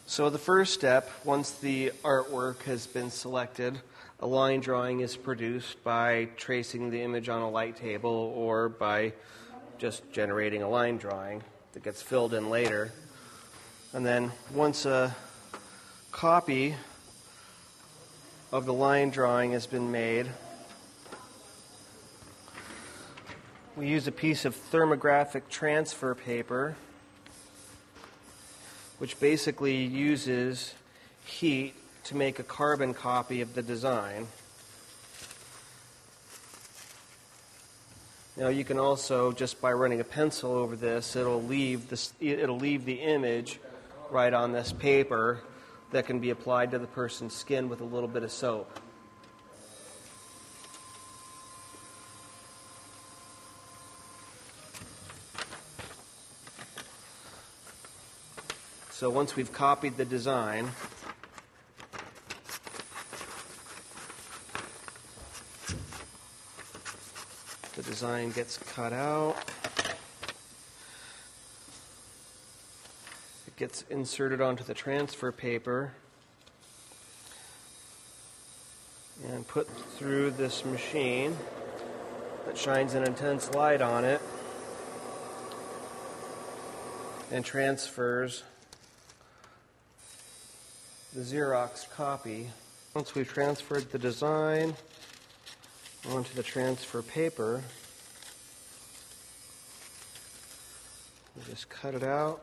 So the first step, once the artwork has been selected, a line drawing is produced by tracing the image on a light table or by just generating a line drawing that gets filled in later. And then once a copy of the line drawing has been made, we use a piece of thermographic transfer paper, which basically uses heat to make a carbon copy of the design. Now you can also, just by running a pencil over this, it'll leave the image right on this paper that can be applied to the person's skin with a little bit of soap. So once we've copied the design, the design gets cut out. It gets inserted onto the transfer paper and put through this machine that shines an intense light on it and transfers the Xerox copy. Once we've transferred the design onto the transfer paper, we just cut it out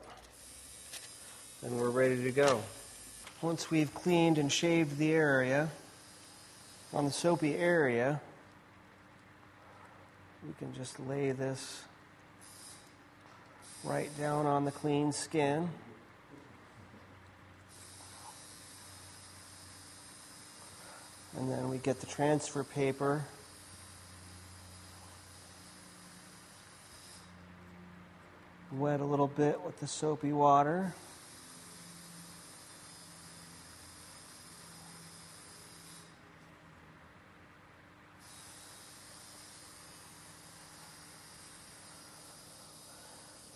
and we're ready to go. Once we've cleaned and shaved the area, on the soapy area, we can just lay this right down on the clean skin. And then we get the transfer paper wet a little bit with the soapy water.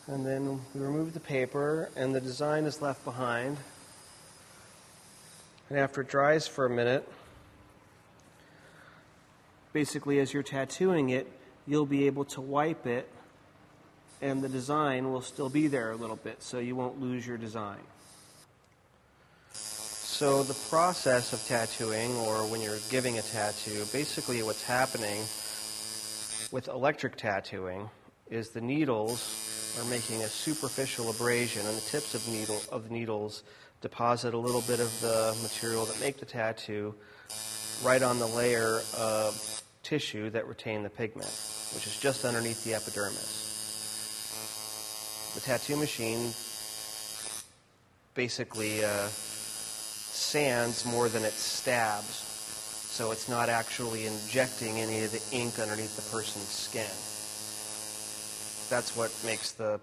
And then we remove the paper and the design is left behind. And after it dries for a minute, basically, as you're tattooing it, you'll be able to wipe it, and the design will still be there a little bit, so you won't lose your design. So the process of tattooing, or when you're giving a tattoo, basically what's happening with electric tattooing is the needles are making a superficial abrasion, and the tips of the needles deposit a little bit of the material that make the tattoo right on the layer of tissue that retain the pigment, which is just underneath the epidermis. The tattoo machine basically sands more than it stabs, so it's not actually injecting any of the ink underneath the person's skin. That's what makes the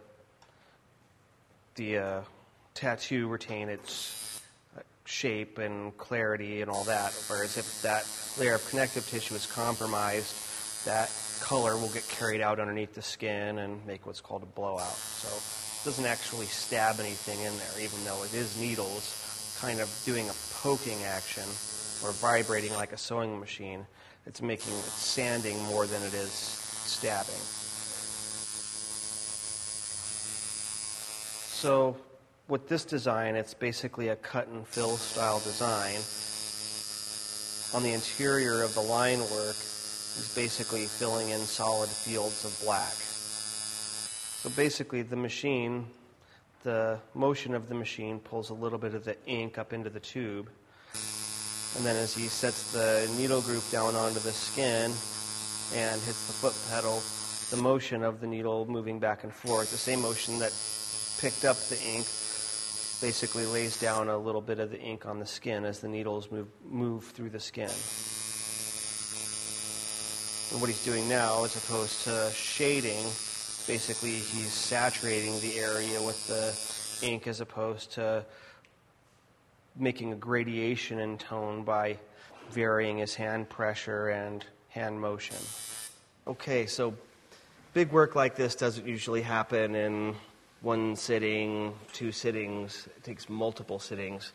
tattoo retain its shape and clarity and all that, whereas if that layer of connective tissue is compromised, that color will get carried out underneath the skin and make what's called a blowout. So it doesn't actually stab anything in there, even though it is needles kind of doing a poking action or vibrating like a sewing machine. It's sanding more than it is stabbing. So with this design, it's basically a cut and fill style design. On the interior of the line work is basically filling in solid fields of black. So basically the motion of the machine pulls a little bit of the ink up into the tube, and then as he sets the needle group down onto the skin and hits the foot pedal, the motion of the needle moving back and forth, the same motion that picked up the ink, basically lays down a little bit of the ink on the skin as the needles move through the skin. And what he's doing now, as opposed to shading, basically he's saturating the area with the ink as opposed to making a gradation in tone by varying his hand pressure and hand motion. Okay, so big work like this doesn't usually happen in one sitting, 2 sittings. It takes multiple sittings.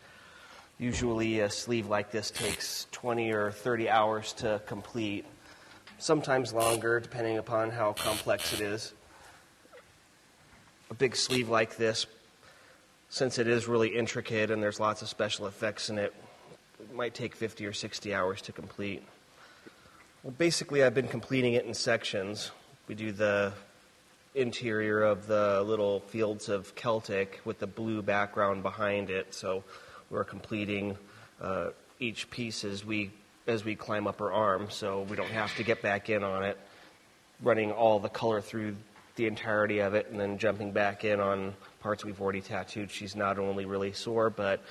Usually a sleeve like this takes 20 or 30 hours to complete, sometimes longer depending upon how complex it is. A big sleeve like this, since it is really intricate and there's lots of special effects in it, it might take 50 or 60 hours to complete. Well, basically I've been completing it in sections. We do the interior of the little fields of Celtic with the blue background behind it, so we're completing each piece as we climb up her arm, so we don't have to get back in on it, running all the color through the entirety of it and then jumping back in on parts we've already tattooed. She's not only really sore, but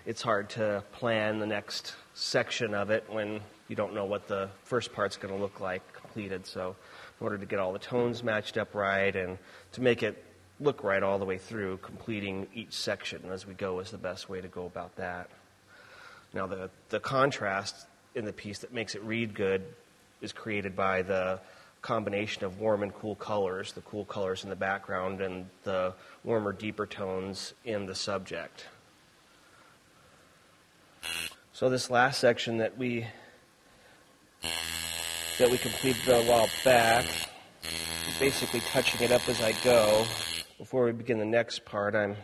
it's hard to plan the next section of it when you don't know what the first part's going to look like completed. So in order to get all the tones matched up right and to make it look right all the way through, completing each section as we go is the best way to go about that. Now the contrast in the piece that makes it read good is created by the combination of warm and cool colors, the cool colors in the background and the warmer, deeper tones in the subject. So this last section that we completed a while back, basically touching it up as I go. Before we begin the next part, I'm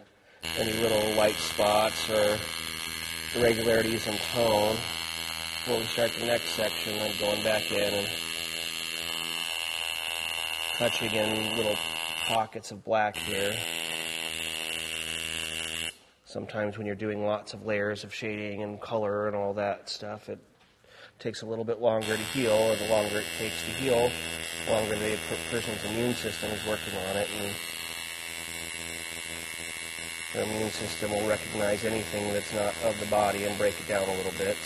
any little white spots or irregularities in tone. Before we start the next section, I'm going back in and touching in little pockets of black here. Sometimes when you're doing lots of layers of shading and color and all that stuff, it takes a little bit longer to heal, and the longer it takes to heal, the longer the person's immune system is working on it, and their immune system will recognize anything that's not of the body and break it down a little bit.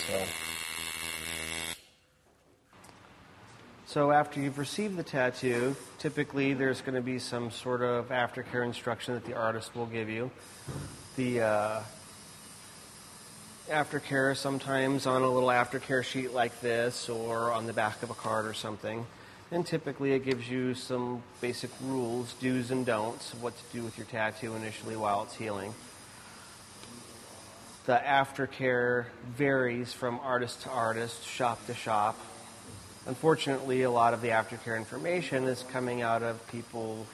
So after you've received the tattoo, typically there's going to be some sort of aftercare instruction that the artist will give you. The aftercare sometimes on a little aftercare sheet like this or on the back of a card or something. And typically it gives you some basic rules, do's and don'ts, of what to do with your tattoo initially while it's healing. The aftercare varies from artist to artist, shop to shop. Unfortunately, a lot of the aftercare information is coming out of people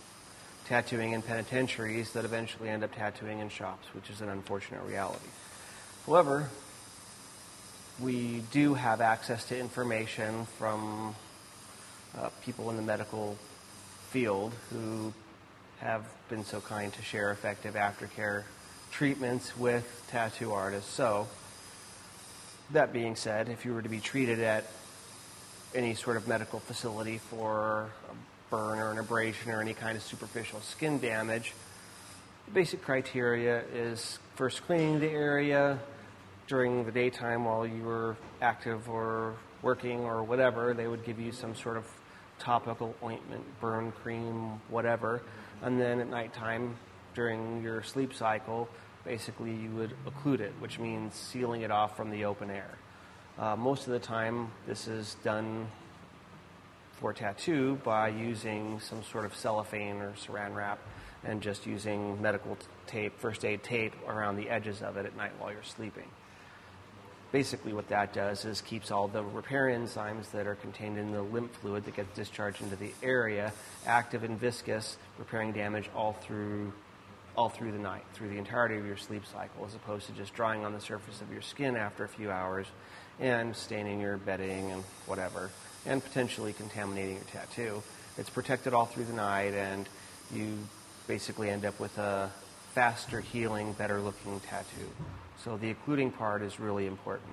tattooing in penitentiaries that eventually end up tattooing in shops, which is an unfortunate reality. However, we do have access to information from people in the medical field who have been so kind to share effective aftercare treatments with tattoo artists. So, that being said, if you were to be treated at any sort of medical facility for a burn or an abrasion or any kind of superficial skin damage, the basic criteria is first cleaning the area during the daytime while you were active or working or whatever. They would give you some sort of topical ointment, burn cream, whatever. And then at nighttime during your sleep cycle, basically you would occlude it, which means sealing it off from the open air. Most of the time, this is done for tattoo by using some sort of cellophane or saran wrap and just using medical tape, first aid tape around the edges of it at night while you're sleeping. Basically what that does is keeps all the repair enzymes that are contained in the lymph fluid that gets discharged into the area active and viscous, repairing damage all through the night, through the entirety of your sleep cycle, as opposed to just drying on the surface of your skin after a few hours and staining your bedding and whatever, and potentially contaminating your tattoo. It's protected all through the night, and you basically end up with a faster healing, better looking tattoo. So the occluding part is really important.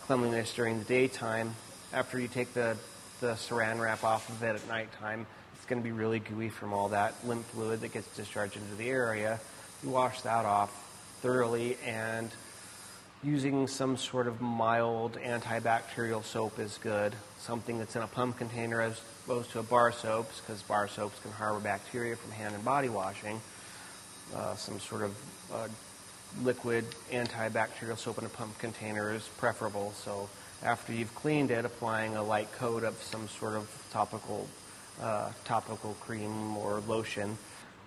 Cleanliness during the daytime. After you take the saran wrap off of it at nighttime, it's going to be really gooey from all that lymph fluid that gets discharged into the area. You wash that off thoroughly, and using some sort of mild antibacterial soap is good. Something that's in a pump container as opposed to a bar soaps, because bar soaps can harbor bacteria from hand and body washing. Some sort of liquid antibacterial soap in a pump container is preferable. So after you've cleaned it, applying a light coat of some sort of topical cream or lotion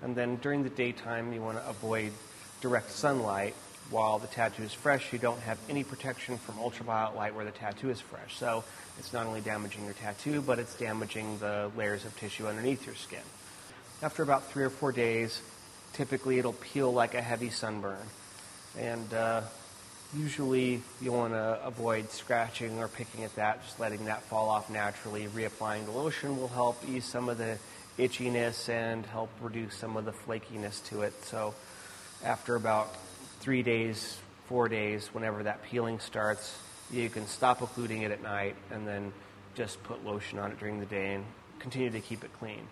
And then during the daytime, you want to avoid direct sunlight. While the tattoo is fresh, you don't have any protection from ultraviolet light where the tattoo is fresh. So it's not only damaging your tattoo, but it's damaging the layers of tissue underneath your skin. After about 3 or 4 days, typically it'll peel like a heavy sunburn. And usually you want to avoid scratching or picking at that, just letting that fall off naturally. Reapplying the lotion will help ease some of the itchiness and help reduce some of the flakiness to it. So after about 3 days, 4 days, whenever that peeling starts, you can stop occluding it at night and then just put lotion on it during the day and continue to keep it clean.